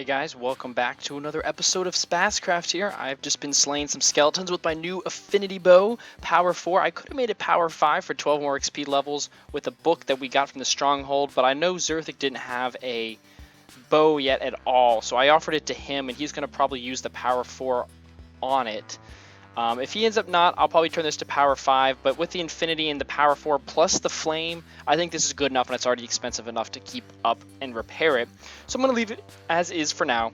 Hey guys, welcome back to another episode of Spazcraft here. I've just been slaying some skeletons with my new affinity bow, Power 4. I could have made it Power 5 for 12 more XP levels with a book that we got from the Stronghold, but I know Zerthik didn't have a bow yet at all, so I offered it to him, and he's going to probably use the Power 4 on it. If he ends up not, I'll probably turn this to Power 5, but with the Infinity and the Power 4 plus the Flame, I think this is good enough and it's already expensive enough to keep up and repair it. So I'm going to leave it as is for now.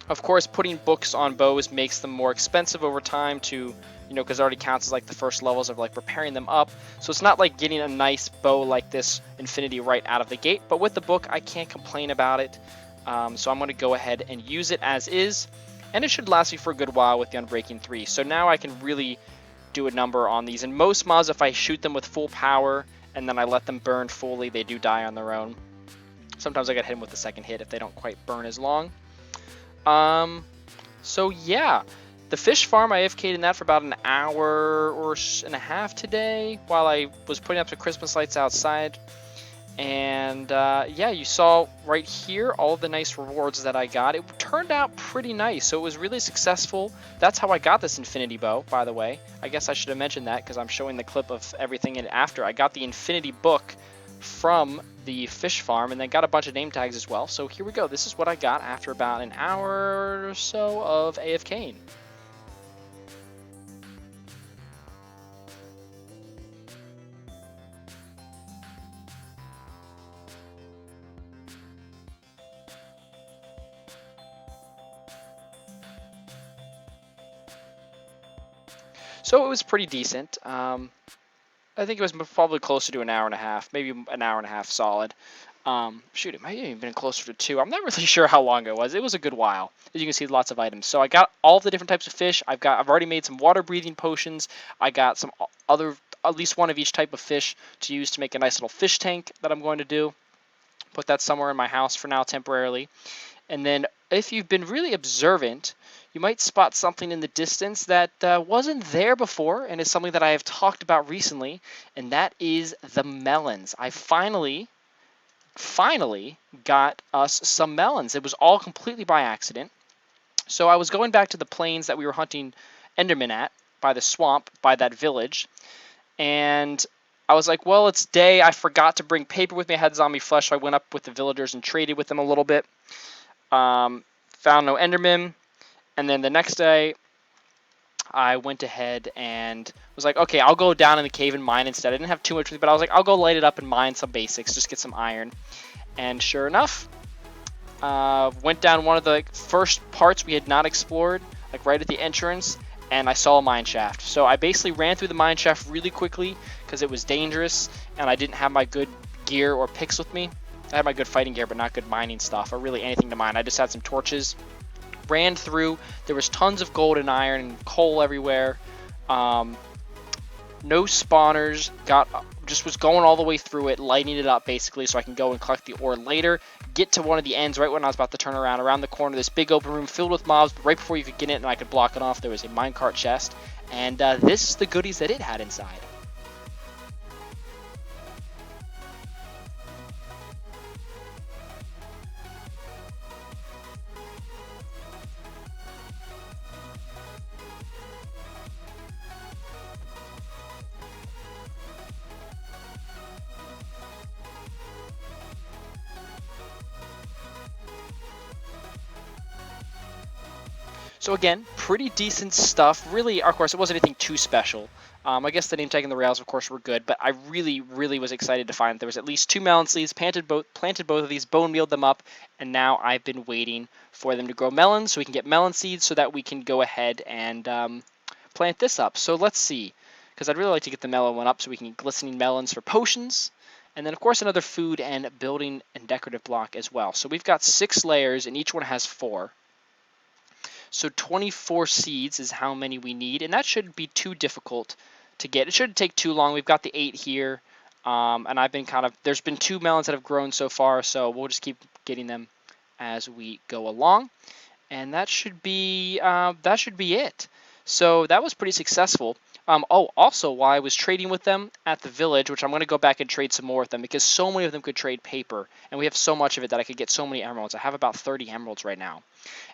Of course, putting books on bows makes them more expensive over time to, because it already counts as like the first levels of like repairing them up. So it's not like getting a nice bow like this Infinity right out of the gate, but with the book, I can't complain about it. So I'm going to go ahead and use it as is. And it should last me for a good while with the Unbreaking 3. So now I can really do a number on these. And most mobs, if I shoot them with full power and then I let them burn fully, they do die on their own. Sometimes I get hit with the second hit if they don't quite burn as long. So yeah, the fish farm, I AFK'd in that for about an hour or and a half today while I was putting up the Christmas lights outside. And yeah, you saw right here all of the nice rewards that I got. It turned out pretty nice, so it was really successful. That's how I got this Infinity Bow, by the way. I guess I should have mentioned that because I'm showing the clip of everything in after. I got the Infinity Book from the fish farm and then got a bunch of name tags as well. So here we go. This is what I got after about an hour or so of AFKing. So it was pretty decent. I think it was probably closer to an hour and a half, maybe an hour and a half solid. Shoot, it might have even been closer to 2. I'm not really sure how long it was. It was a good while. As you can see, lots of items. So I got all the different types of fish. I've already made some water breathing potions. I got some other, at least one of each type of fish to use to make a nice little fish tank that I'm going to do. Put that somewhere in my house for now temporarily. And then if you've been really observant, you might spot something in the distance that wasn't there before and is something that I have talked about recently, and that is the melons. I finally got us some melons. It was all completely by accident. So I was going back to the plains that we were hunting Enderman at, by the swamp, by that village, and I was like, well, it's day. I forgot to bring paper with me. I had zombie flesh, so I went up with the villagers and traded with them a little bit. Found no Enderman. And then the next day, I went ahead and was like, okay, I'll go down in the cave and mine instead. I didn't have too much with me, but I was like, I'll go light it up and mine some basics, just get some iron. And sure enough, went down one of the first parts we had not explored, like right at the entrance, and I saw a mine shaft. So I basically ran through the mine shaft really quickly because it was dangerous, and I didn't have my good gear or picks with me. I had my good fighting gear, but not good mining stuff, or really anything to mine. I just had some torches. Ran through. There was tons of gold and iron and coal everywhere. No spawners. Just was going all the way through it, lighting it up basically, so I can go and collect the ore later. Get to one of the ends right when I was about to turn around the corner. This big open room filled with mobs. But right before you could get in and I could block it off, there was a minecart chest, and this is the goodies that it had inside. So again, pretty decent stuff. Really, of course, it wasn't anything too special. I guess the name tag and the rails, of course, were good, but I really was excited to find that there was at least 2 melon seeds, planted both of these, bone mealed them up, and now I've been waiting for them to grow melons so we can get melon seeds so that we can go ahead and plant this up. So let's see, because I'd really like to get the melon one up so we can get glistening melons for potions, and then, of course, another food and building and decorative block as well. So we've got 6 layers, and each one has 4. So 24 seeds is how many we need, and that shouldn't be too difficult to get. It shouldn't take too long. We've got the 8 here, and I've been there's been 2 melons that have grown so far, so we'll just keep getting them as we go along, and that should be it. So that was pretty successful. Oh, also, while I was trading with them at the village, which I'm going to go back and trade some more with them because so many of them could trade paper, and we have so much of it that I could get so many emeralds. I have about 30 emeralds right now.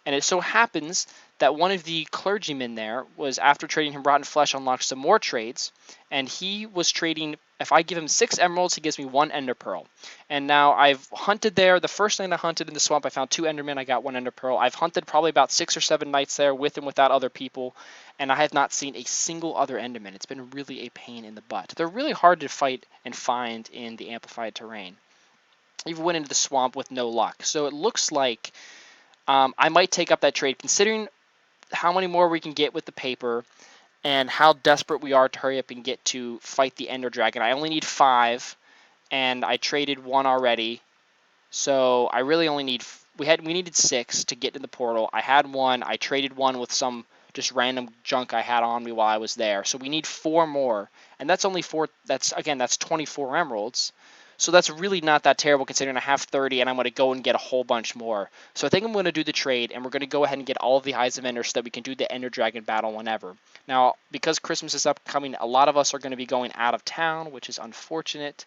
And it so happens that one of the clergymen there was, after trading him rotten flesh, unlocked some more trades, and he was trading. If I give him 6 emeralds, he gives me 1 ender pearl. And now I've hunted there. The first night I hunted in the swamp, I found 2 endermen. I got 1 ender pearl. I've hunted probably about 6 or 7 nights there with and without other people, and I have not seen a single other enderman. It's been really a pain in the butt. They're really hard to fight and find in the amplified terrain. Even went into the swamp with no luck. So it looks like I might take up that trade, considering how many more we can get with the paper and how desperate we are to hurry up and get to fight the Ender Dragon. I only need 5, and I traded 1 already, so I really only need. We needed 6 to get to the portal. I had 1. I traded 1 with some just random junk I had on me while I was there. So we need 4 more, and that's only 4. That's 24 emeralds. So that's really not that terrible considering I have 30 and I'm going to go and get a whole bunch more. So I think I'm going to do the trade, and we're going to go ahead and get all of the Eyes of Ender so that we can do the Ender Dragon battle whenever. Now, because Christmas is upcoming, a lot of us are going to be going out of town, which is unfortunate.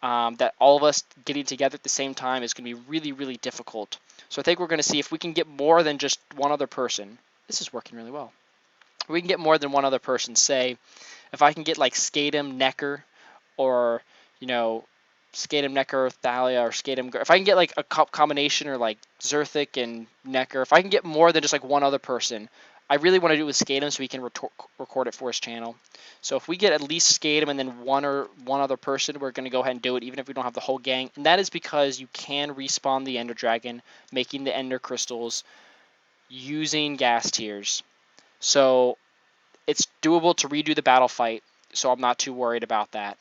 That all of us getting together at the same time is going to be really, really difficult. So I think we're going to see if we can get more than just one other person. This is working really well. We can get more than one other person. Say, if I can get like Skatum, Necker, or, Skatum, Necker, Thalia, or Skatum. If I can get like a combination, or like Zerthik and Necker, if I can get more than just like one other person, I really want to do it with Skatum so we can record it for his channel. So if we get at least Skatum and then one other person, we're going to go ahead and do it, even if we don't have the whole gang. And that is because you can respawn the Ender Dragon, making the Ender Crystals, using gas tiers. So it's doable to redo the battle fight, so I'm not too worried about that.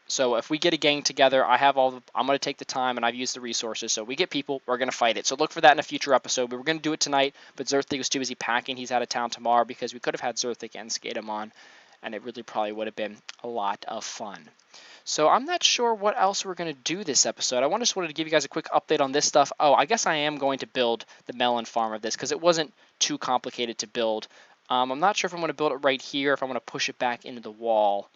So if we get a gang together, I'm going to take the time, and I've used the resources. So we get people, we're going to fight it. So look for that in a future episode. We were going to do it tonight, but Zerthik was too busy packing. He's out of town tomorrow, because we could have had Zerthik and Skatum on, and it really probably would have been a lot of fun. So I'm not sure what else we're going to do this episode. I just wanted to give you guys a quick update on this stuff. Oh, I guess I am going to build the melon farm of this, because it wasn't too complicated to build. I'm not sure if I'm going to build it right here, if I'm going to push it back into the wall.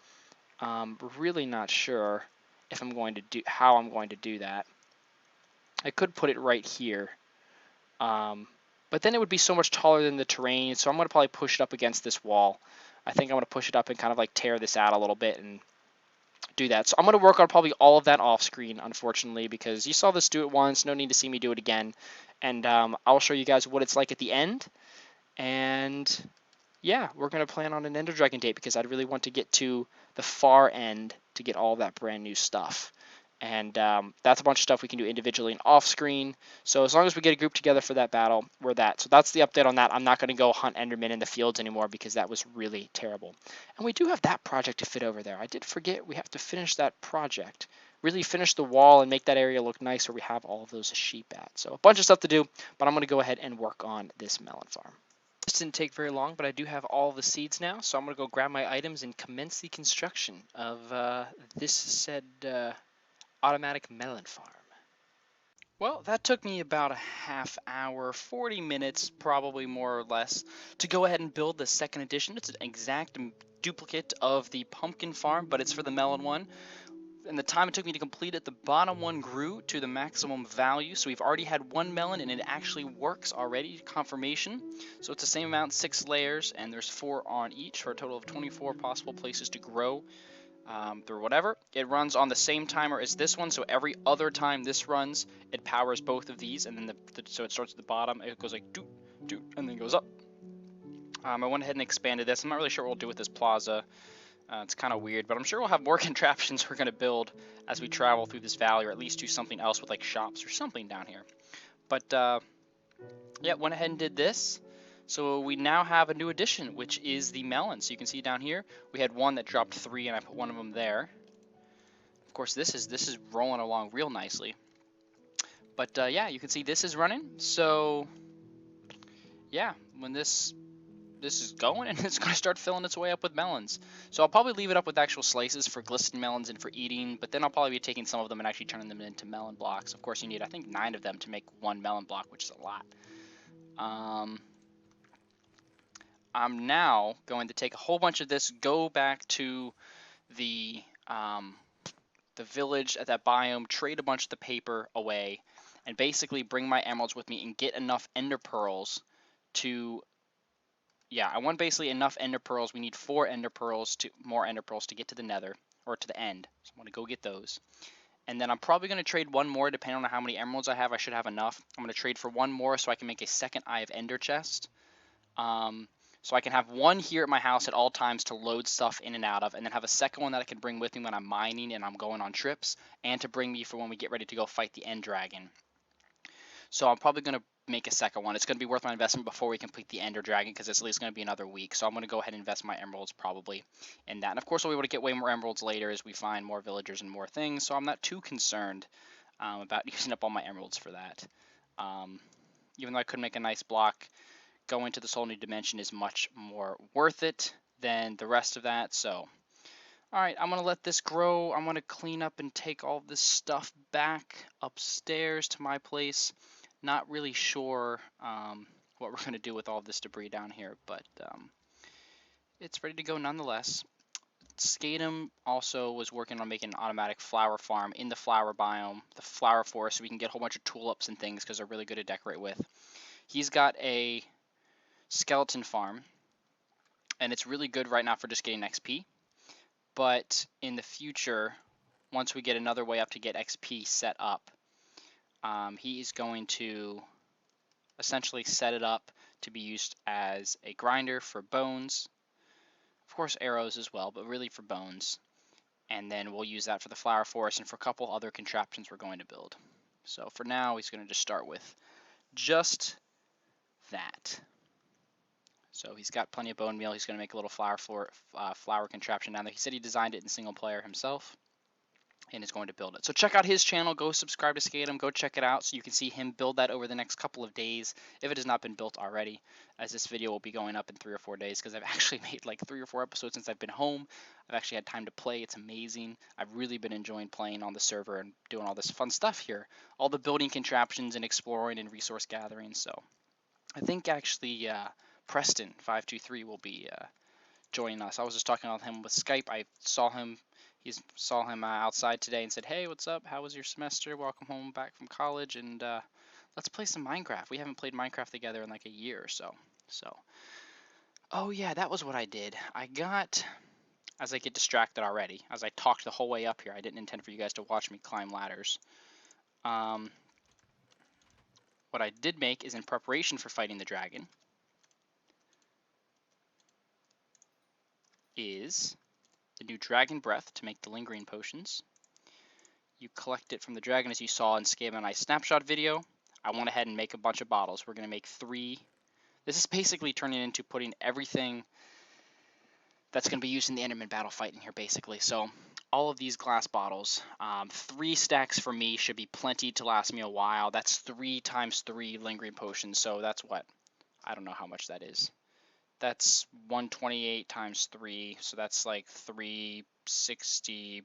Really not sure if how I'm going to do that. I could put it right here, but then it would be so much taller than the terrain, so I'm going to probably push it up against this wall. I think I'm going to push it up and kind of like tear this out a little bit and do that. So I'm going to work on probably all of that off screen, unfortunately, because you saw this do it once, no need to see me do it again. And I'll show you guys what it's like at the end. And yeah, we're going to plan on an Ender Dragon date, because I'd really want to get to the far end to get all that brand new stuff. And that's a bunch of stuff we can do individually and off screen. So as long as we get a group together for that battle, we're that. So that's the update on that. I'm not going to go hunt Endermen in the fields anymore, because that was really terrible. And we do have that project to fit over there. I did forget we have to finish that project. Really finish the wall and make that area look nice where we have all of those sheep at. So a bunch of stuff to do, but I'm going to go ahead and work on this melon farm. This didn't take very long, but I do have all the seeds now, so I'm going to go grab my items and commence the construction of this said automatic melon farm. Well, that took me about a half hour, 40 minutes, probably more or less, to go ahead and build the second edition. It's an exact duplicate of the pumpkin farm, but it's for the melon one. And the time it took me to complete it, the bottom one grew to the maximum value. So we've already had 1 melon, and it actually works already, confirmation. So it's the same amount, 6 layers, and there's 4 on each for a total of 24 possible places to grow through whatever. It runs on the same timer as this one, so every other time this runs, it powers both of these, and then so it starts at the bottom, it goes like doot, doot, and then goes up. I went ahead and expanded this. I'm not really sure what we'll do with this plaza. It's kind of weird, but I'm sure we'll have more contraptions we're going to build as we travel through this valley, or at least do something else with like shops or something down here. But yeah, went ahead and did this. So we now have a new addition, which is the melon. So you can see down here, we had one that dropped 3, and I put one of them there. Of course, this is rolling along real nicely. But yeah, you can see this is running. So yeah, when this is going, and it's going to start filling its way up with melons. So I'll probably leave it up with actual slices for glistening melons and for eating, but then I'll probably be taking some of them and actually turning them into melon blocks. Of course, you need, I think, 9 of them to make 1 melon block, which is a lot. I'm now going to take a whole bunch of this, go back to the village at that biome, trade a bunch of the paper away, and basically bring my emeralds with me and get enough ender pearls to, yeah, I want basically enough ender pearls. We need 4 ender pearls, more ender pearls to get to the nether, or to the end. So I'm going to go get those. And then I'm probably going to trade one more depending on how many emeralds I have. I should have enough. I'm going to trade for one more so I can make a second Eye of Ender chest. So I can have one here at my house at all times to load stuff in and out of, and then have a second one that I can bring with me when I'm mining and I'm going on trips, and to bring me for when we get ready to go fight the end dragon. So I'm probably going to make a second one. It's going to be worth my investment before we complete the ender dragon, because it's at least going to be another week. So I'm going to go ahead and invest my emeralds probably in that. And of course I'll be able to get way more emeralds later as we find more villagers and more things, so I'm not too concerned about using up all my emeralds for that. Even though I could make a nice block, going to this whole new dimension is much more worth it than the rest of that. So, alright, I'm going to let this grow. I'm going to clean up and take all this stuff back upstairs to my place. Not really sure what we're going to do with all this debris down here, but it's ready to go nonetheless. Skatum also was working on making an automatic flower farm in the flower biome, the flower forest, so we can get a whole bunch of tulips and things because they're really good to decorate with. He's got a skeleton farm, and it's really good right now for just getting XP, but in the future, once we get another way up to get XP set up, he is going to essentially set it up to be used as a grinder for bones, of course arrows as well, but really for bones, and then we'll use that for the flower forest and for a couple other contraptions we're going to build. So for now he's going to just start with just that. So he's got plenty of bone meal. He's going to make a little flower contraption down there. He said he designed it in single player himself and is going to build it. So check out his channel. Go subscribe to Skatum. Go check it out so you can see him build that over the next couple of days if it has not been built already, as this video will be going up in 3 or 4 days because I've actually made like 3 or 4 episodes since I've been home. I've actually had time to play. It's amazing. I've really been enjoying playing on the server and doing all this fun stuff here. All the building contraptions and exploring and resource gathering. So I think actually Preston523 will be joining us. I was just talking with him with Skype. I saw him. Saw him outside today and said, "Hey, what's up? How was your semester? Welcome home back from college, and let's play some Minecraft. We haven't played Minecraft together in like a year or so." So, oh yeah, that was what I did. I got, as I get distracted already, as I talked the whole way up here. I didn't intend for you guys to watch me climb ladders. What I did make is in preparation for fighting the dragon. Is the new dragon breath to make the lingering potions. You collect it from the dragon as you saw in Scam and I's snapshot video. I went ahead and make a bunch of bottles. We're going to make 3. This is basically turning into putting everything that's going to be used in the Enderman battle fight in here basically. So all of these glass bottles, 3 stacks for me should be plenty to last me a while. That's 3 times 3 lingering potions. So that's what? I don't know how much that is. That's 128 times 3, so that's like 360,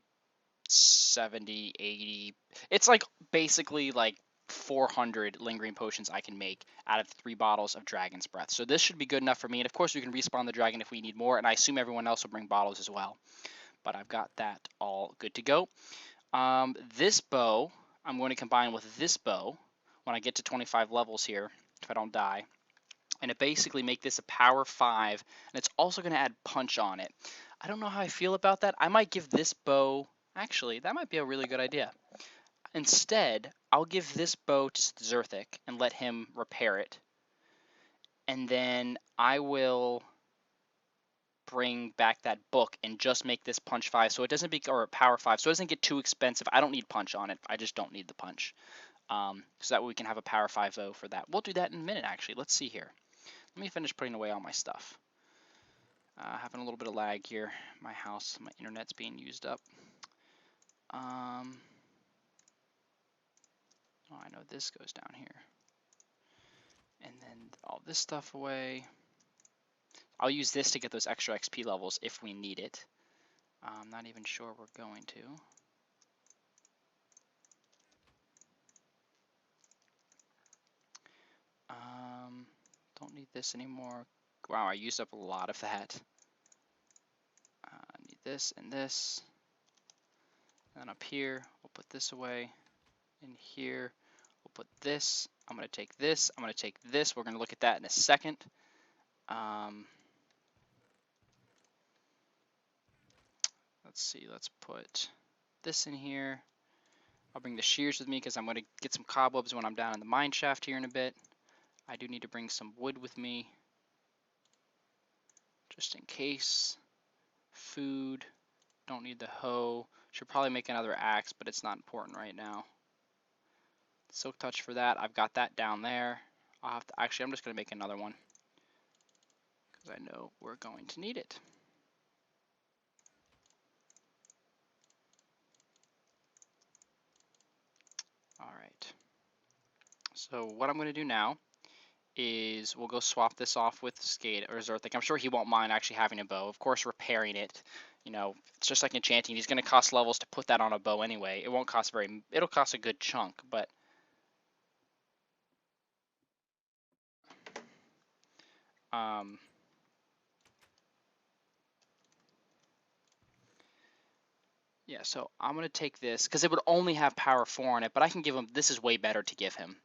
70, 80. It's like basically like 400 lingering potions I can make out of 3 bottles of Dragon's Breath. So this should be good enough for me, and of course we can respawn the dragon if we need more, and I assume everyone else will bring bottles as well. But I've got that all good to go. This bow, I'm going to combine with this bow when I get to 25 levels here, if I don't die. And it basically make this a power 5, and it's also going to add punch on it. I don't know how I feel about that. I might give this bow, actually, that might be a really good idea. Instead, I'll give this bow to Zerthik and let him repair it. And then I will bring back that book and just make this punch 5 so it doesn't be, or power 5, so it doesn't get too expensive. I don't need punch on it. I just don't need the punch. So that way we can have a power 5-0 for that. We'll do that in a minute, actually. Let's see here. Let me finish putting away all my stuff. Having a little bit of lag here. My house, my internet's being used up. Oh, I know this goes down here. And then all this stuff away. I'll use this to get those extra XP levels if we need it. I'm not even sure we're going to. Don't need this anymore. Wow, I used up a lot of that. I need this and this. And then up here, we'll put this away. In here, we'll put this. I'm going to take this. I'm going to take this. We're going to look at that in a second. Let's see. Let's put this in here. I'll bring the shears with me because I'm going to get some cobwebs when I'm down in the mine shaft here in a bit. I do need to bring some wood with me, just in case. Food. Don't need the hoe. Should probably make another axe, but it's not important right now. Silk touch for that. I've got that down there. I'll have to, actually, I'm just going to make another one because I know we're going to need it. All right. So what I'm going to do now is we'll go swap this off with Skate or Zerthik. I'm sure he won't mind actually having a bow. Of course, repairing it, you know, it's just like enchanting. He's going to cost levels to put that on a bow anyway. It won't cost very, it'll cost a good chunk, but yeah, so I'm going to take this because it would only have power 4 on it, but I can give him, this is way better to give him.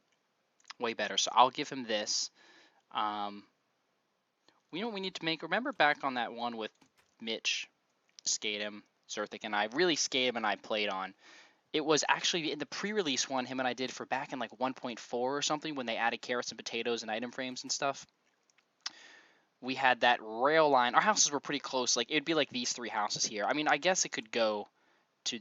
Way better. So I'll give him this. We know what we need to make. Remember back on that one with Mitch, Skatem, Zerthik, and I, really Skatem and I played on. It was actually in the pre-release one him and I did for back in like 1.4 or something when they added carrots and potatoes and item frames and stuff. We had that rail line. Our houses were pretty close. Like it'd be like these 3 houses here. I mean, I guess it could go to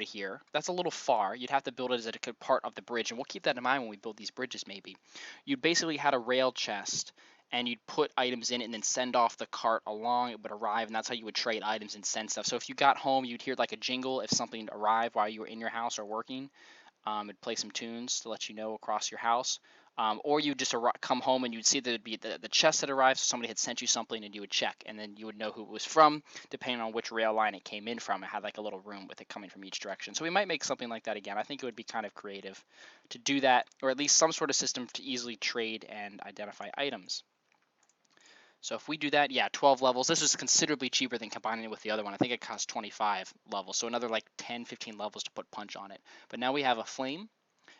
here. That's a little far. You'd have to build it as a part of the bridge, and we'll keep that in mind when we build these bridges maybe. You basically had a rail chest, and you'd put items in it and then send off the cart along. It would arrive, and that's how you would trade items and send stuff. So if you got home, you'd hear like a jingle if something arrived while you were in your house or working. It'd play some tunes to let you know across your house. Or you just come home and you'd see that it'd be the chest had arrived, so somebody had sent you something and you would check, and then you would know who it was from, depending on which rail line it came in from. It had like a little room with it coming from each direction. So we might make something like that again. I think it would be kind of creative to do that, or at least some sort of system to easily trade and identify items. So if we do that, yeah, 12 levels. This is considerably cheaper than combining it with the other one. I think it costs 25 levels, so another like 10, 15 levels to put punch on it. But now we have a flame.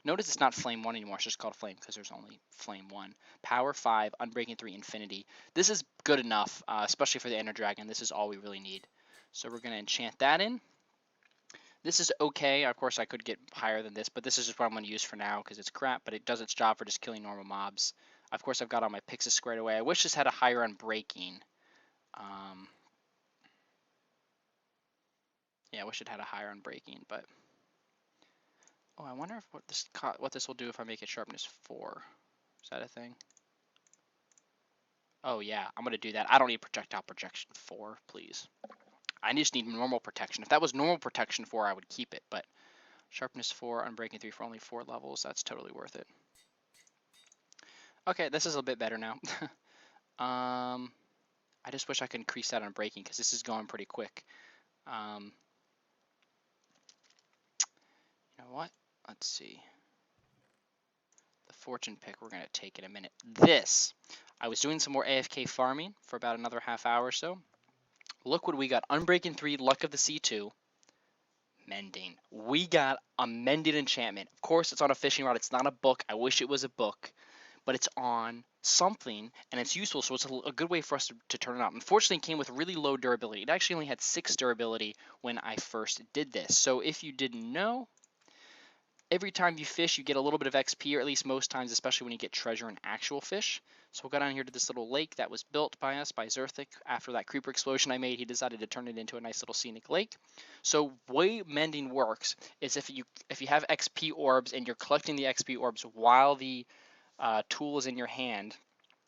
Notice it's not flame 1 anymore. It's just called flame because there's only flame 1. Power 5, unbreaking 3, infinity. This is good enough, especially for the Ender Dragon. This is all we really need. So we're going to enchant that in. This is okay. Of course, I could get higher than this, but this is just what I'm going to use for now because it's crap, but it does its job for just killing normal mobs. Of course, I've got all my pixels squared away. I wish this had a higher unbreaking. Yeah, I wish it had a higher unbreaking, but... Oh, I wonder if what this will do if I make it sharpness 4. Is that a thing? Oh yeah, I'm gonna do that. I don't need projectile projection 4, please. I just need normal protection. If that was normal protection 4, I would keep it, but sharpness 4, unbreaking 3 for only 4 levels, that's totally worth it. Okay, this is a bit better now. I just wish I could increase that unbreaking because this is going pretty quick. You know what? Let's see. The fortune pick, we're going to take in a minute. This, I was doing some more AFK farming for about another half hour or so. Look what we got. Unbreaking 3, Luck of the Sea 2. Mending. We got a mended enchantment. Of course, it's on a fishing rod. It's not a book. I wish it was a book. But it's on something, and it's useful, so it's a good way for us to turn it out. Unfortunately, it came with really low durability. It actually only had 6 durability when I first did this. So if you didn't know, every time you fish, you get a little bit of XP, or at least most times, especially when you get treasure in actual fish. So we'll go down here to this little lake that was built by us, by Zerthik. After that creeper explosion I made, he decided to turn it into a nice little scenic lake. So way mending works is if you have XP orbs and you're collecting the XP orbs while the tool is in your hand,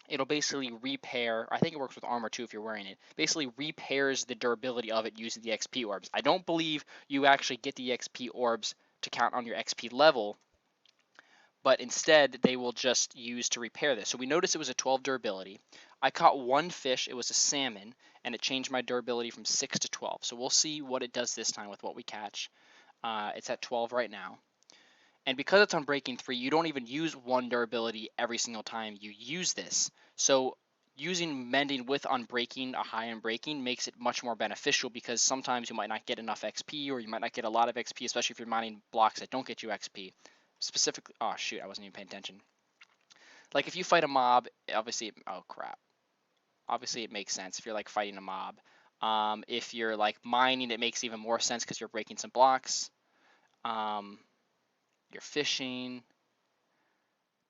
it'll basically repair. I think it works with armor too if you're wearing it. Basically repairs the durability of it using the XP orbs. I don't believe you actually get the XP orbs to count on your XP level, but instead they will just use to repair this. So we noticed it was a 12 durability. I caught 1 fish, it was a salmon, and it changed my durability from 6 to 12. So we'll see what it does this time with what we catch. It's at 12 right now. And because it's on breaking 3, you don't even use 1 durability every single time you use this. So using mending with unbreaking, a high unbreaking, makes it much more beneficial because sometimes you might not get enough XP or you might not get a lot of XP, especially if you're mining blocks that don't get you XP. Specifically, oh shoot, I wasn't even paying attention. Like if you fight a mob, obviously, oh crap. Obviously it makes sense if you're like fighting a mob. If you're like mining, it makes even more sense because you're breaking some blocks. You're fishing.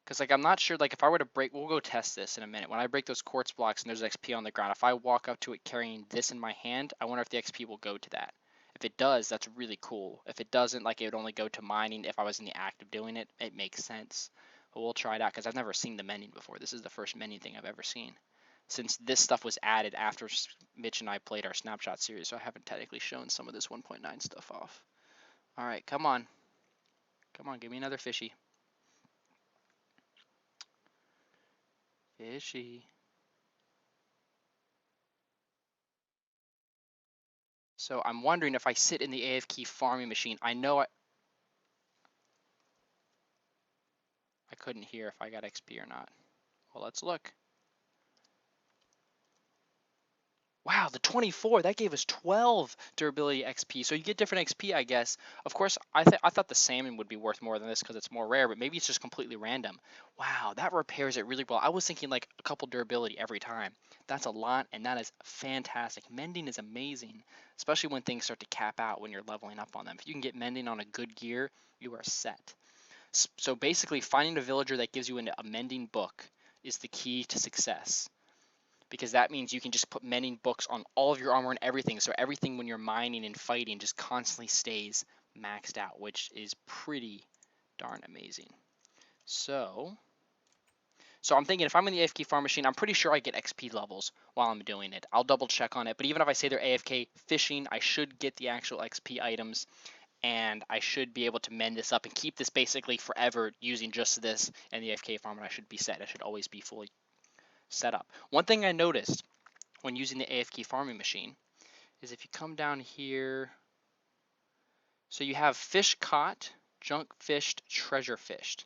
Because like I'm not sure, like if I were to break, we'll go test this in a minute. When I break those quartz blocks and there's XP on the ground, if I walk up to it carrying this in my hand, I wonder if the XP will go to that. If it does, that's really cool. If it doesn't, like it would only go to mining. If I was in the act of doing it, it makes sense. But we'll try it out because I've never seen the mending before. This is the first mending thing I've ever seen. Since this stuff was added after Mitch and I played our snapshot series, so I haven't technically shown some of this 1.9 stuff off. All right, come on. Come on, give me another fishy. Fishy. So I'm wondering if I sit in the AFK farming machine. I know I couldn't hear if I got XP or not. Well, let's look. Wow, the 24, that gave us 12 durability XP. So you get different XP, I guess. Of course, I thought the salmon would be worth more than this because it's more rare, but maybe it's just completely random. Wow, that repairs it really well. I was thinking like a couple durability every time. That's a lot, and that is fantastic. Mending is amazing, especially when things start to cap out when you're leveling up on them. If you can get mending on a good gear, you are set. So basically, finding a villager that gives you a mending book is the key to success. Because that means you can just put mending books on all of your armor and everything. So everything when you're mining and fighting just constantly stays maxed out, which is pretty darn amazing. So I'm thinking if I'm in the AFK farm machine, I'm pretty sure I get XP levels while I'm doing it. I'll double check on it. But even if I say they're AFK fishing, I should get the actual XP items. And I should be able to mend this up and keep this basically forever using just this and the AFK farm, and I should be set. I should always be fully set up. One thing I noticed when using the AFK farming machine is if you come down here, so you have fish caught, junk fished, treasure fished.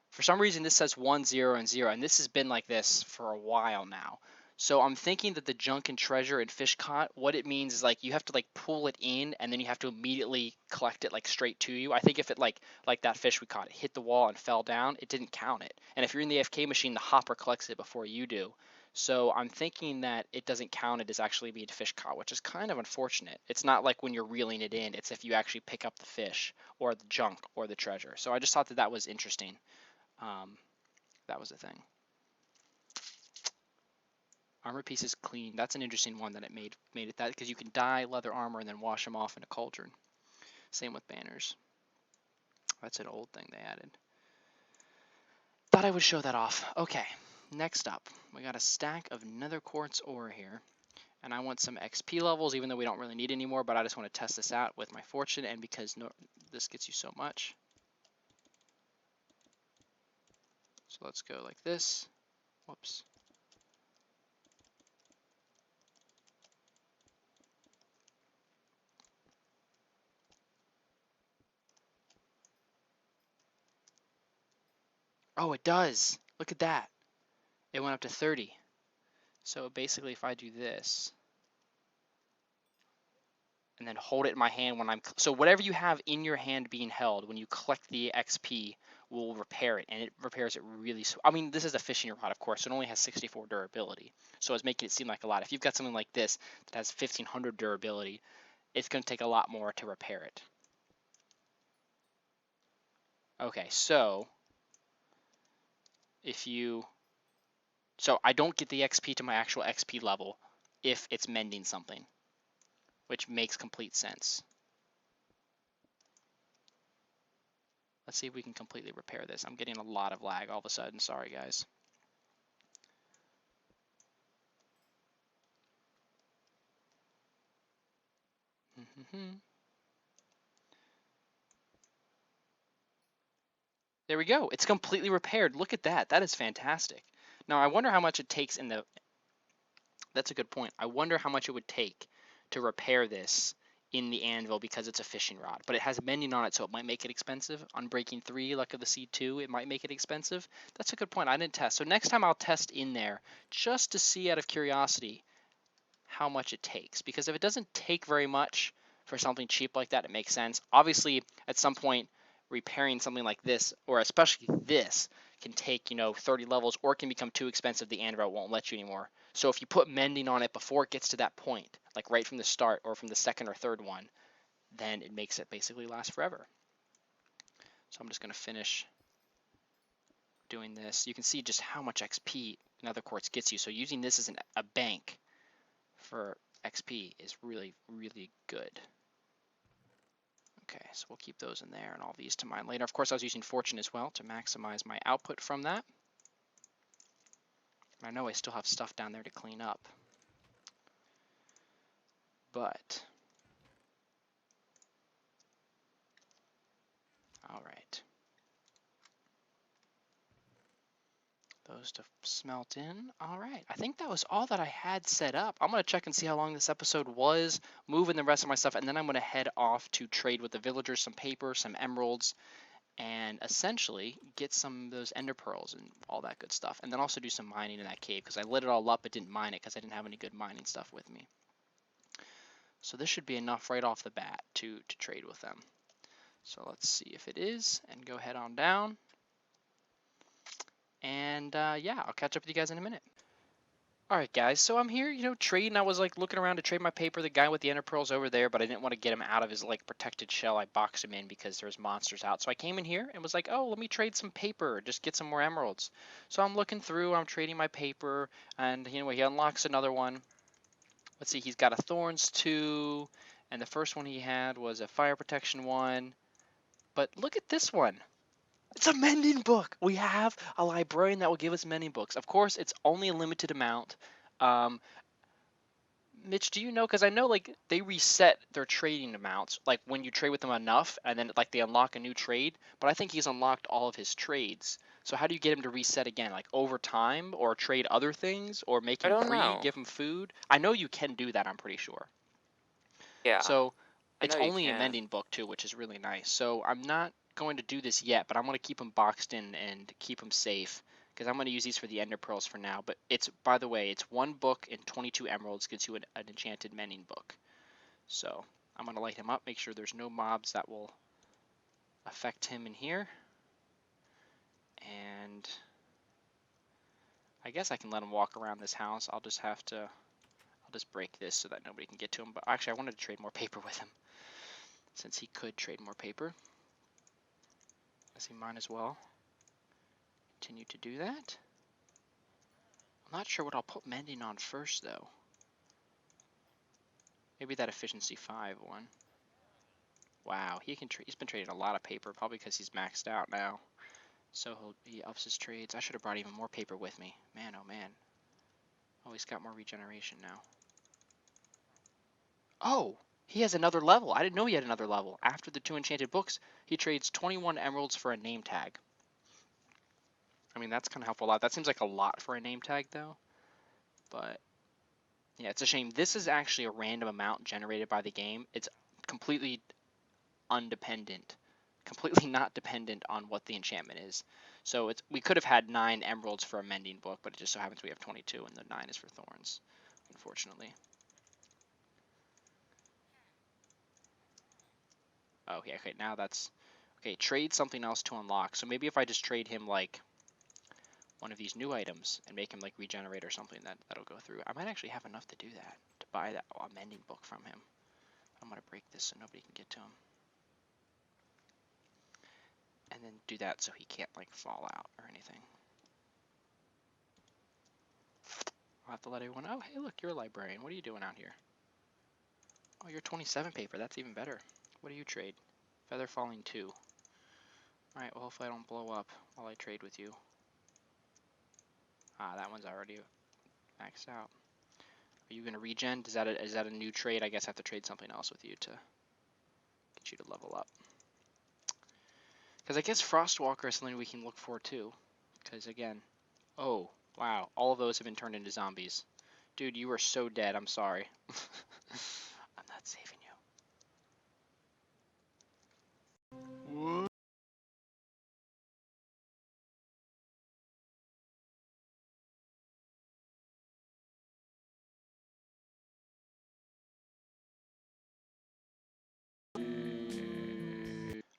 For some reason this says 1, 0, and 0, and this has been like this for a while now. So I'm thinking that the junk and treasure and fish caught, what it means is like you have to like pull it in and then you have to immediately collect it like straight to you. I think if it like that fish we caught, it hit the wall and fell down, it didn't count it. And if you're in the AFK machine, the hopper collects it before you do. So I'm thinking that it doesn't count it as actually being fish caught, which is kind of unfortunate. It's not like when you're reeling it in, it's if you actually pick up the fish or the junk or the treasure. So I just thought that was interesting. That was the thing. Armor pieces clean. That's an interesting one that it made it that, because you can dye leather armor and then wash them off in a cauldron. Same with banners. That's an old thing they added. Thought I would show that off. Okay, next up, we got a stack of nether quartz ore here. And I want some XP levels, even though we don't really need any more, but I just want to test this out with my fortune, and because this gets you so much. So let's go like this. Whoops. Oh, it does. Look at that. It went up to 30. So basically, if I do this, and then hold it in my hand when so whatever you have in your hand being held, when you collect the XP, will repair it, and it repairs it really. I mean, this is a fishing rod, of course, so it only has 64 durability, so it's making it seem like a lot. If you've got something like this that has 1500 durability, it's going to take a lot more to repair it. Okay, so so I don't get the XP to my actual XP level if it's mending something, which makes complete sense. Let's see if we can completely repair this. I'm getting a lot of lag all of a sudden. Sorry, guys. There we go. It's completely repaired. Look at that. That is fantastic. Now, I wonder how much it takes in the... That's a good point. I wonder how much it would take to repair this in the anvil because it's a fishing rod, but it has mending on it, so it might make it expensive. On breaking 3, Luck of the Sea 2, it might make it expensive. That's a good point. I didn't test. So next time I'll test in there just to see out of curiosity how much it takes. Because if it doesn't take very much for something cheap like that, it makes sense. Obviously, at some point, repairing something like this, or especially this, can take, 30 levels, or it can become too expensive. The anvil won't let you anymore. So if you put mending on it before it gets to that point, like right from the start or from the second or third one, then it makes it basically last forever. So I'm just going to finish doing this. You can see just how much XP Nether quartz gets you. So using this as a bank for XP is really, really good. Okay, so we'll keep those in there and all these to mine later. Of course, I was using fortune as well to maximize my output from that. I know I still have stuff down there to clean up, but all right. Those to smelt in. All right. I think that was all that I had set up. I'm going to check and see how long this episode was, moving the rest of my stuff, and then I'm going to head off to trade with the villagers some paper, some emeralds, and essentially get some of those ender pearls and all that good stuff. And then also do some mining in that cave because I lit it all up but didn't mine it because I didn't have any good mining stuff with me. So this should be enough right off the bat to trade with them. So let's see if it is, and go head on down. And yeah, I'll catch up with you guys in a minute. Alright guys, so I'm here, trading. I was like looking around to trade my paper. The guy with the ender pearls over there, but I didn't want to get him out of his like protected shell. I boxed him in because there's monsters out. So I came in here and was like, oh, let me trade some paper, just get some more emeralds. So I'm looking through, I'm trading my paper, and he unlocks another one. Let's see, he's got a thorns 2, and the first one he had was a fire protection 1. But look at this one. It's a mending book. We have a librarian that will give us mending books. Of course, it's only a limited amount. Mitch, do you know? Because I know like they reset their trading amounts, like when you trade with them enough, and then like they unlock a new trade. But I think he's unlocked all of his trades. So how do you get him to reset again? Like over time, or trade other things, or make I him don't free, know. give him food? I know you can do that. I'm pretty sure. Yeah, So I it's know you only a can. mending book too, which is really nice. So I'm not going to do this yet, but I'm going to keep them boxed in and keep them safe because I'm going to use these for the ender pearls for now. But it's, by the way, it's 1 book and 22 emeralds gives you an enchanted mending book. So I'm going to light him up, make sure there's no mobs that will affect him in here. And I guess I can let him walk around this house. I'll just break this so that nobody can get to him. But actually, I wanted to trade more paper with him since he could trade more paper. As he might as well continue to do that. I'm not sure what I'll put mending on first though. Maybe that efficiency 5 one. Wow, he's been trading a lot of paper, probably because he's maxed out now. So he ups his trades. I should have brought even more paper with me. Man, oh man. Oh, he's got more regeneration now. Oh, he has another level. I didn't know he had another level. After the 2 enchanted books, he trades 21 emeralds for a name tag. I mean, that's kind of helpful a lot. That seems like a lot for a name tag though. But yeah, it's a shame. This is actually a random amount generated by the game. It's completely undependent, completely not dependent on what the enchantment is. So we could have had 9 emeralds for a mending book, but it just so happens we have 22 and the 9 is for thorns, unfortunately. Oh, yeah, okay, now that's... Okay, trade something else to unlock. So maybe if I just trade him, like, one of these new items and make him, like, regenerate or something, that'll go through. I might actually have enough to do that, to buy that mending book from him. I'm going to break this so nobody can get to him. And then do that so he can't, like, fall out or anything. I'll have to let everyone know, oh, hey, look, you're a librarian. What are you doing out here? Oh, you're 27 paper. That's even better. What do you trade? Feather falling 2. Alright, well, hopefully I don't blow up while I trade with you. Ah, that one's already maxed out. Are you going to regen? Is that a new trade? I guess I have to trade something else with you to get you to level up. Because I guess Frostwalker is something we can look for too. Because again, oh, wow, all of those have been turned into zombies. Dude, you are so dead, I'm sorry. I'm not saving you.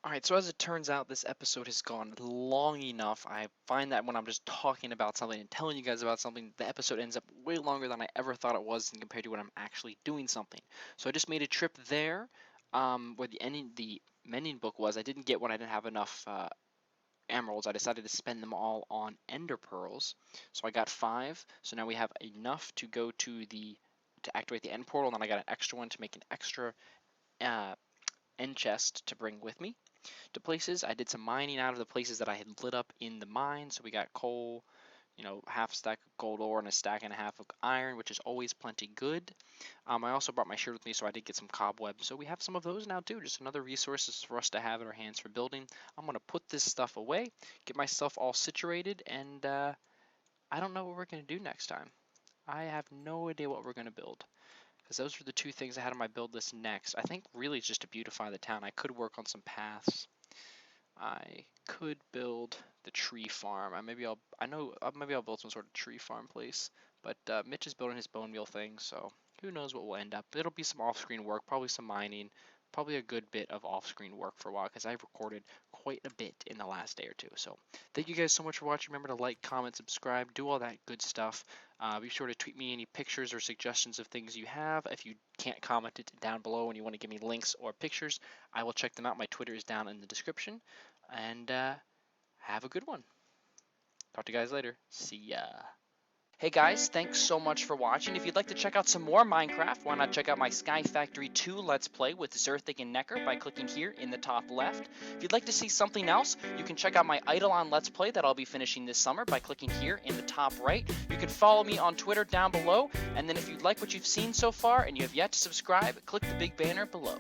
Alright, so as it turns out, this episode has gone long enough. I find that when I'm just talking about something and telling you guys about something, the episode ends up way longer than I ever thought it was compared to when I'm actually doing something. So I just made a trip there, where the mending book was. I didn't get one, I didn't have enough emeralds. I decided to spend them all on ender pearls. So I got 5. So now we have enough to go to activate the end portal, and then I got an extra one to make an extra end chest to bring with me to places. I did some mining out of the places that I had lit up in the mine. So we got coal, half stack of gold ore and a stack and a half of iron, which is always plenty good. I also brought my shirt with me, so I did get some cobwebs. So we have some of those now too, just another resources for us to have in our hands for building. I'm going to put this stuff away, get myself all situated, and I don't know what we're going to do next time. I have no idea what we're going to build, because those were the 2 things I had on my build list next. I think really it's just to beautify the town. I could work on some paths. I could build the tree farm. Maybe I'll build some sort of tree farm place. But Mitch is building his bone meal thing, so who knows what will end up. It'll be some off-screen work, probably some mining, probably a good bit of off-screen work for a while, because I've recorded quite a bit in the last day or two. So thank you guys so much for watching. Remember to like, comment, subscribe, do all that good stuff. Be sure to tweet me any pictures or suggestions of things you have. If you can't comment it down below and you want to give me links or pictures, I will check them out. My Twitter is down in the description. And have a good one. Talk to you guys later. See ya. Hey guys, thanks so much for watching. If you'd like to check out some more Minecraft, why not check out my Sky Factory 2 Let's Play with Zerthig and Necker by clicking here in the top left. If you'd like to see something else, you can check out my Eidolon Let's Play that I'll be finishing this summer by clicking here in the top right. You can follow me on Twitter down below, and then if you'd like what you've seen so far and you have yet to subscribe, click the big banner below.